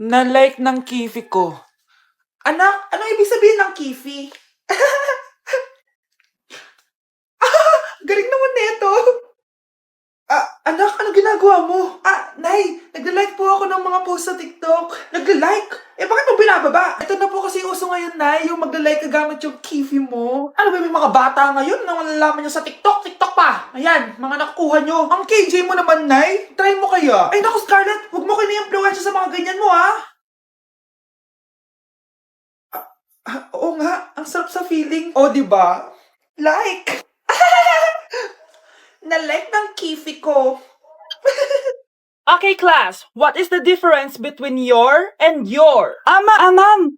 Na-like ng kifi ko. Anak, ano ibig sabihin ng kifi? Galing naman nito. Anak, ano ginagawa mo? Nay, nagla-like po ako ng mga post sa TikTok. Nagla-like? Bakit mo binababa? Ito na po kasi uso ngayon, Nay, yung magla-like ka gamit yung kifi mo. Ano ba yung mga bata ngayon na malalaman nyo sa TikTok? TikTok pa! Ayan, mga nakukuha nyo. Ang KJ mo naman, Nay. Try mo kaya. Ay, naku, Scarlett, huwag mo kayo na-influensya sa mga ganyan mo, ha? Oo nga, ang sarap sa feeling. O, diba? Like! Na-like ng kifi ko. Okay, class. What is the difference between your and your? Ma'am.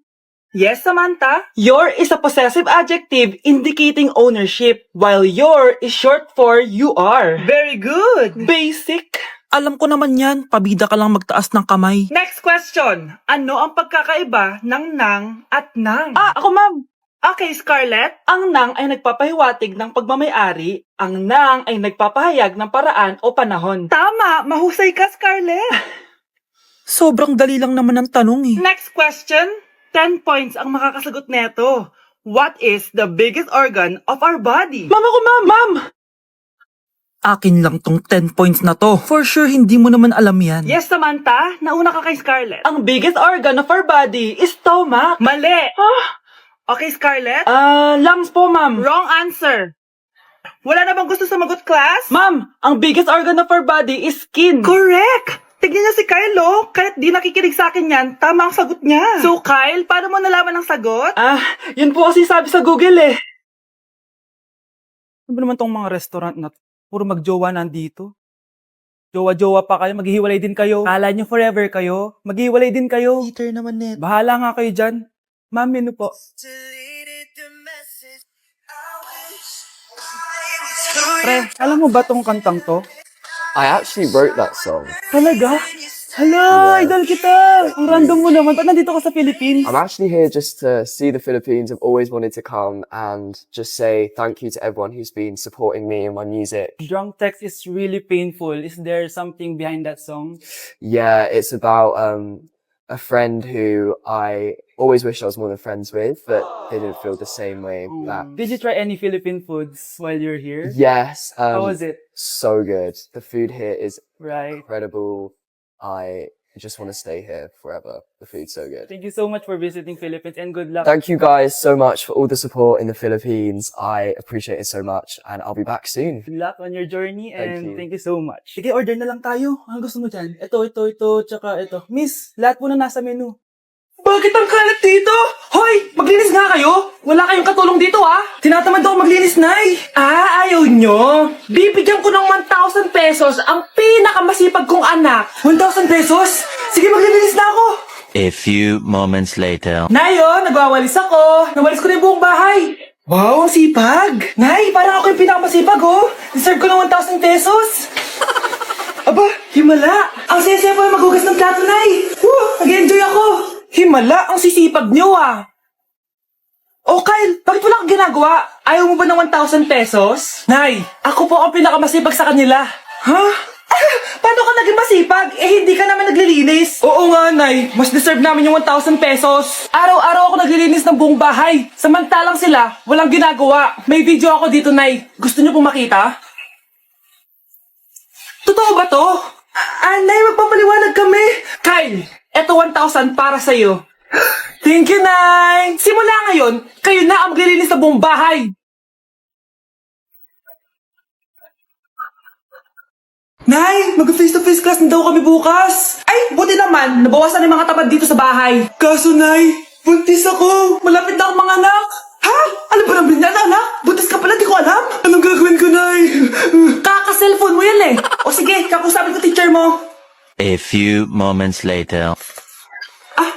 Yes, Samantha? Your is a possessive adjective indicating ownership, while your is short for you are. Very good. Basic. Alam ko naman yan. Pabida ka lang magtaas ng kamay. Next question. Ano ang pagkakaiba ng nang at nang? Ako, ma'am. Okay, Scarlett. Ang nang ay nagpapahiwatig ng pagmamayari. Ang nang ay nagpapahayag ng paraan o panahon. Tama! Mahusay ka, Scarlett! Sobrang dali lang naman ang tanong eh. Next question. 10 points ang makakasagot neto. What is the biggest organ of our body? Ma'am ako, ma'am! Akin lang tong 10 points na to. For sure, hindi mo naman alam yan. Yes, Samantha. Nauna ka kay Scarlett. Ang biggest organ of our body is stomach. Mali! Okay, Scarlett? Lungs po, ma'am. Wrong answer. Wala na bang gusto sumagot, class? Ma'am, ang biggest organ of our body is skin. Correct! Tignan niya si Kyle, oh. Kahit di nakikinig sa akin yan, tama ang sagot niya. So, Kyle, paano mo nalaman ang sagot? Yun po kasi sabi sa Google eh. Ano ba naman tong mga restaurant na to? Puro magjowa nandito. Jowa-jowa pa kayo, maghihiwalay din kayo. Kala nyo forever kayo, maghihiwalay din kayo. Peter naman net. Bahala nga kayo dyan. Ma'am, menu po. Pre, alam mo ba tong kantang to? I actually wrote that song. Talaga? Hello, idol kita! Ang random mo naman. Ba't nandito ka sa Philippines? I'm actually here just to see the Philippines. I've always wanted to come and just say thank you to everyone who's been supporting me and my music. Drunk text is really painful. Is there something behind that song? Yeah, it's about a friend who I always wished I was more than friends with, but didn't feel the same way back. Did you try any Philippine foods while you're here? Yes. How was it? So good. The food here is Right. incredible. I just want to stay here forever. The food's so good. Thank you so much for visiting Philippines and good luck. Thank you guys so much for all the support in the Philippines. I appreciate it so much and I'll be back soon. Good luck on your journey and you. thank you so much. Sige, order na lang tayo. Ano gusto mo dyan? Ito, tsaka ito. Miss, lahat po na nasa menu. Bakit ang kalat dito? Hoy, maglinis nga kayo. Wala kayong katulong dito, ha? Tinatamad ako maglinis, Nay. Ayaw nyo? Bibigyan ko ng 1,000 pesos ang pinakamasipag kong anak. 1,000 pesos? Sige, maglinis na ako. A few moments later. Nay, nagwawalis ako. Nawalis ko na yung buong bahay. Wow, ang sipag. Nay, parang ako yung pinakamasipag, oh. Deserve ko ng 1,000 pesos. Aba, himala. Ang saya-saya pa maghugas ng plato, Nay. Nag-enjoy ako. Himala, ang sisipag nyo, ah. Oh, Kyle, bakit wala kang ginagawa? Ayaw mo ba ng 1,000 pesos? Nay, ako po ang pinakamasipag sa kanila. Ha? Paano ka naging masipag? Hindi ka naman naglilinis. Oo nga, Nay. Mas deserve namin yung 1,000 pesos. Araw-araw ako naglilinis ng buong bahay. Samantalang sila, walang ginagawa. May video ako dito, Nay. Gusto niyo pong makita? Totoo ba to? Nay, magpapaliwanag kami. Kyle, eto 1,000 para sa'yo. Thank you, Nay! Simula ngayon, kayo na ang maglilinis sa buong bahay. Nay, mag-face-to-face class na daw kami bukas. Ay, buti naman, nabawasan yung mga tamad dito sa bahay. Kaso, Nay, buntis ako. Malapit na akong mga anak. Ha? Ano ba naman yan, anak? Buntis ka pala, di ko alam. Anong gagawin ko, Nay? Kaka-cellphone mo yan eh. O sige, kakusapin ko teacher mo. A few moments later.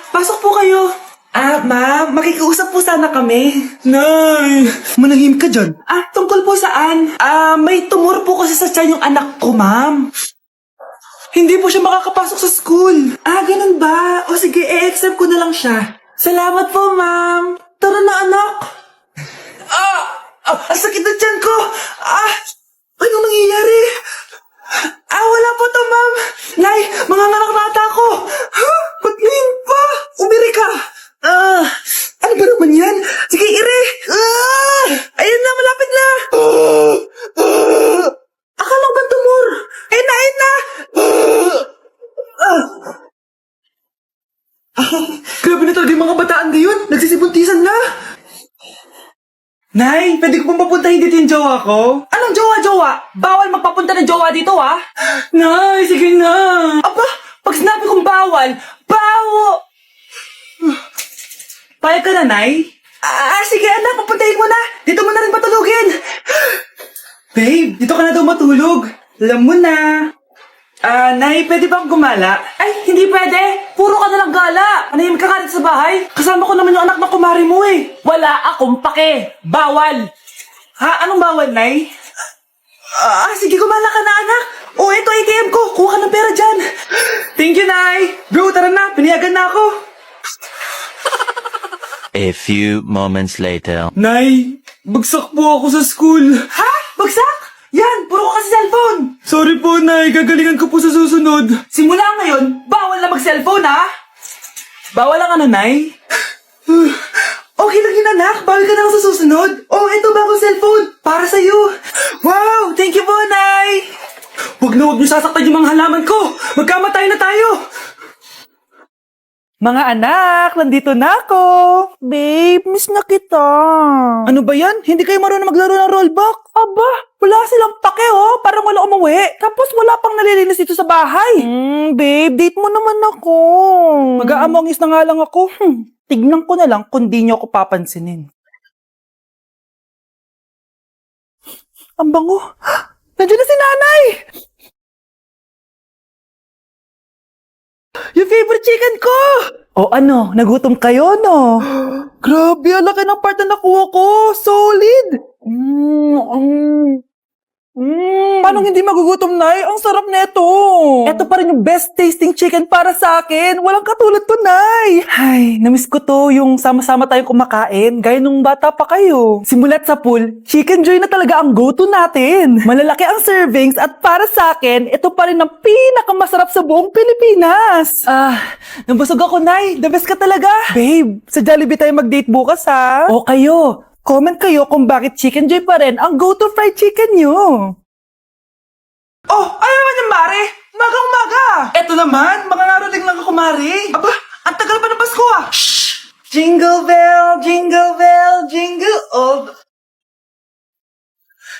Pasok po kayo. Ma'am, makikiusap po sana kami. Nay, manahim ka dyan. Tungkol po saan? May tumor po kasi sa tiyan yung anak ko, ma'am. Hindi po siya makakapasok sa school. Ganun ba? O sige, i-accept ko na lang siya. Salamat po, ma'am. Tara na, anak. Ang sakit na tiyan ko. Anong nangyayari? Wala po to, ma'am. Nay, manganganak na ata ako. Ba't ngayon? Grabe na talaga yung mga bataan ngayon. Nagsisibuntisan na. Nay, pwede ko pong papuntahin dito yung jowa ko? Anong jowa-jowa? Bawal magpapunta ng jowa dito, ah. Nay, sige na. Aba, pag sinabi kong bawal, Payag ka na, Nay? Sige anak, papuntahin mo na. Dito mo na rin patulugin. Babe, dito ka na daw matulog. Alam mo na. Nay, pwede bang gumala? Ay, hindi pwede. Puro ka na lang gala. Manahimik ka nga dito sa bahay. Kasama ko naman yung anak na kumari mo eh. Wala akong pake. Bawal. Ha? Anong bawal, Nay? Sige, gumala ka na, anak. Ito ATM ko. Kuha ka ng pera dyan. Thank you, Nay. Bro, tara na. Pinayagan na ako. A few moments later. Nay, bagsak po ako sa school. Ha? Bagsak? Yan, puro ka kasi cellphone. Sorry po, Nay. Gagalingan ko po sa susunod. Simula ngayon, bawal na mag-cellphone, ha? Bawal lang ano, Nay? Okay lang yun, anak. Bawal ka na lang sa susunod. Ito bagong cellphone. Para sa'yo. Wow, thank you po, Nay. Huwag niyo sasaktan yung mga halaman ko. Magkamatay na tayo. Mga anak, nandito na ako. Babe, miss na kita. Ano ba yan? Hindi kayo marunong maglaro ng rollback? Aba, wala silang pake oh. Parang wala umuwi. Tapos wala pang nalilinis dito sa bahay. Babe, date mo naman ako. Mag-aamongis na nga lang ako. Tignan ko na lang kung di niyo ako papansinin. Ang bango. Nandiyan na si nanay! Yung favorite chicken ko! Ano? Nagutom kayo, no? Grabe, ang laki ng part na nakuha ko. Solid! Paano hindi magugutom, Nay? Ang sarap neto. Ito pa rin yung best tasting chicken para sa akin. Walang katulad to, Nay. Ay, namiss ko to yung sama-sama tayong kumakain. Gaya nung bata pa kayo. Simulat sa pool, Chicken Joy na talaga ang go-to natin. Malalaki ang servings at para sa akin, ito pa rin ang pinakamasarap sa buong Pilipinas. Nabusog ako, Nay. The best ka talaga. Babe, sa Jollibee tayo mag-date bukas, ha? O kayo. Comment kayo kung bakit Chicken Joy pa rin ang go-to fried chicken nyo. Ano naman yung Mare? Umaga-umaga. Eto naman, mga narating lang ako, Mare. Aba, ang tagal pa ng Pasko, ah. Shh! Jingle bell, jingle all.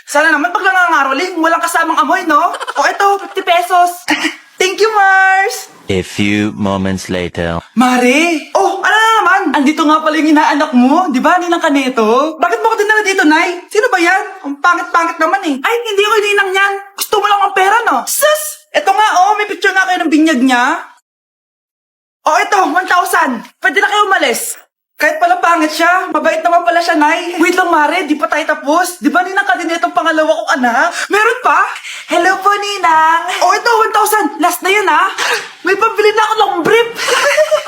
Sana naman pag nangangaroling, walang kasamang amoy, no? Eto, 50 pesos. Thank you, Mars. A few moments later. Mare! Ano na naman? Andito nga pala yung inaanak mo. Di ba, ninang ka nito? Bakit mo ko dinala dito, Nay? Sino ba yan? Ang pangit-pangit naman eh. Ay, hindi ko ninang yan. Gusto mo lang ang pera, no? Sus! Eto nga, may picture nga kayo ng binyag niya. Eto, 1,000. Pwede na kayo umalis. Kahit pala pangit siya, mabait naman pala siya, Nay. Wait lang, Mare, di pa tayo tapos. Di ba ninang ka din itong pangalawa kong anak? Meron pa? Hello po, Ninang. Ito, 1,000. Last na yun, ha? May pambili na ako long brief.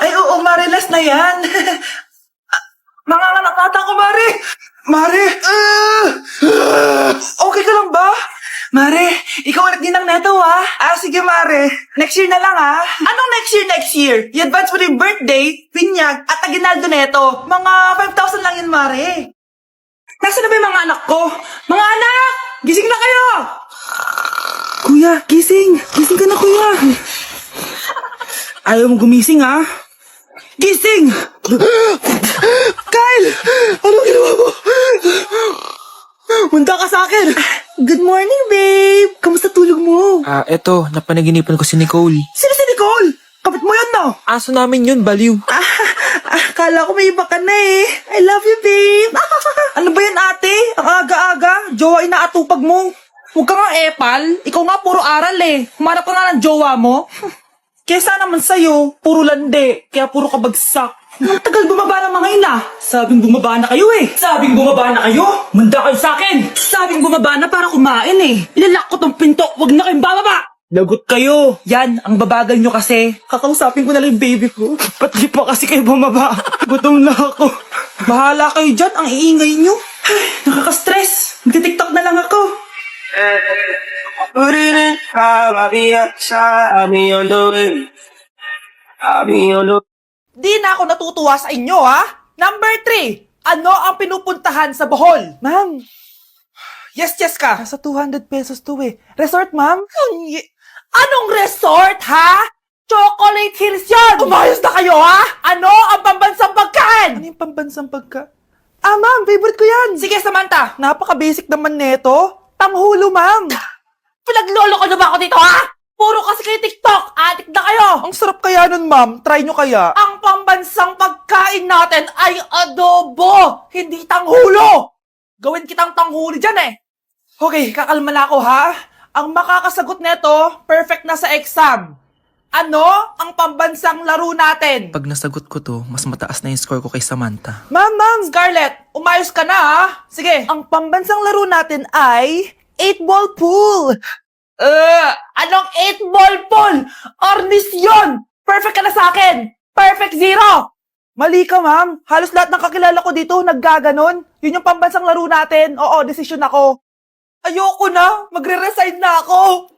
Ay, oo, Mare, last na yan. Mga anak nata ko, Mare. Mare. Okay ka lang ba? Mare, ikaw ulit ninang neto, ha? Sige, Mare. Next year na lang, ha? Anong next year? I-advance mo na yung birthday, pinyag, at aginaldo neto. Mga 5,000 lang yun, Mare. Nasaan na ba yung mga anak ko? Mga anak! Gising na kayo! Kuya, gising! Gising ka na, kuya! Ayaw mo gumising, ha? Gising! Kyle! Anong ginawa mo? Munta ka sa akin! Good morning, babe! Kamusta tulog mo? Eto, napanaginipan ko si Nicole. Sino si Nicole? Kapit mo yun, no? Aso namin yun, baliw. Kala ko may iba ka na eh. I love you, babe. Ano ba yan, ate? Ang aga-aga. Jowa inaatupag mo. Huwag ka nga epal. Ikaw nga puro aral eh. Humarap ka nga ng jowa mo. Kesa naman sa'yo, puro lande. Kaya puro kabagsak. Ang tagal bumaba ng mga ina. Sabing bumaba na kayo eh. Sabing bumaba na kayo. Manda kayo sa akin. Sabing bumaba na para kumain eh. Ilalak ko tong pinto. Huwag na kayong bababa. Lagot kayo. Yan, ang babagal nyo kasi. Kakausapin ko na lang yung baby ko. Ba't di pa kasi kayo bumaba? Gutom na ako. Bahala kayo dyan. Ang iingay nyo. Ay, nakaka-stress. Magti-tiktok na lang ako. Di na ako natutuwa sa inyo, ha? Number 3. Ano ang pinupuntahan sa Bohol? Ma'am. Yes ka. Nasa 200 pesos to eh. Resort, ma'am? Anong resort, ha? Chocolate Hills yan! Umayos na kayo, ha? Ano ang pambansang pagkain? Ano yung pambansang pagkain? Ah, ma'am, favorite ko yan. Sige, Samantha. Napaka-basic naman neto. Tanghulo, ma'am. Pinaglolo ko na ba ako dito, ha? Puro kasi kayo TikTok. Adik na kayo. Ang sarap kaya nun, ma'am. Try nyo kaya. Ang pambansang pagkain natin ay adobo, hindi tanghulo. Gawin kitang tanghuli dyan, eh. Okay, kakalma na ako, ha? Ang makakasagot neto, perfect na sa exam. Ano ang pambansang laro natin? Pag nasagot ko to, mas mataas na yung score ko kay Samantha. Ma'am! Scarlett, umayos ka na, ha? Sige. Ang pambansang laro natin ay 8-ball pool. Anong 8-ball pool? Ornis yun! Perfect ka na sa akin! Perfect 0! Mali ka, ma'am. Halos lahat ng kakilala ko dito naggaganon. Yun yung pambansang laro natin. Oo, desisyon ako. Ayoko na. Magre-resign na ako.